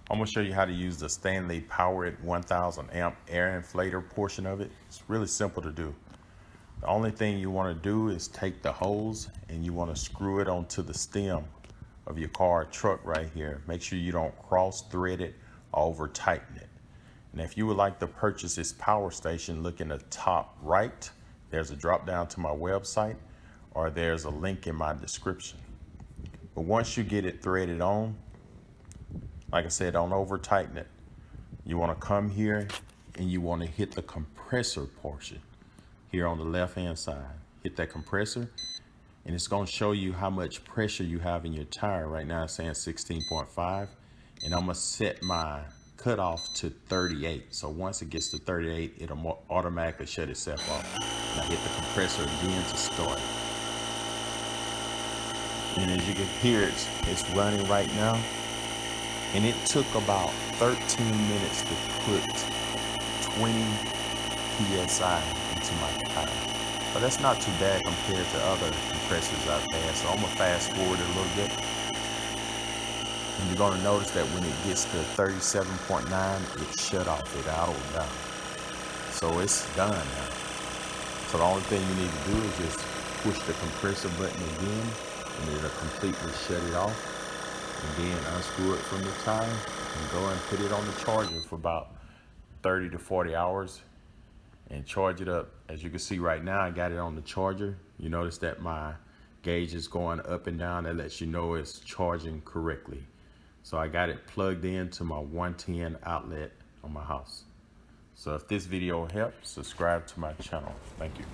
I'm gonna show you how to use the Stanley powered 1000 amp air inflator portion of it. It's really simple to do. The only thing you want to do is take the hose and you want to screw it onto the stem of your car or truck right here. Make sure you don't cross thread it or over tighten it. And if you would like to purchase this power station, look in the top right. There's a drop down to my website, or there's a link in my description. But once you get it threaded on, like I said, don't over tighten it. You want to come here and you want to hit the compressor portion here on the left hand side. Hit that compressor and it's going to show you how much pressure you have in your tire. Right now it's saying 16.5, and I'm going to set my cutoff to 38. So once it gets to 38, it'll automatically shut itself off. Now hit the compressor again to start. And as you can hear, it's running right now. And it took about 13 minutes to put 20 PSI into my tire. But that's not too bad compared to other compressors out there. So I'm gonna fast forward it a little bit. And you're gonna notice that when it gets to 37.9, it shut off, it idled down. So it's done now. So the only thing you need to do is just push the compressor button again and it'll completely shut it off. And then unscrew it from the tire and go and put it on the charger for about 30 to 40 hours and charge it up. As you can see right now, I got it on the charger. You notice that my gauge is going up and down. That lets you know it's charging correctly. So I got it plugged into my 110 outlet on my house. So if this video helps, subscribe to my channel. Thank you.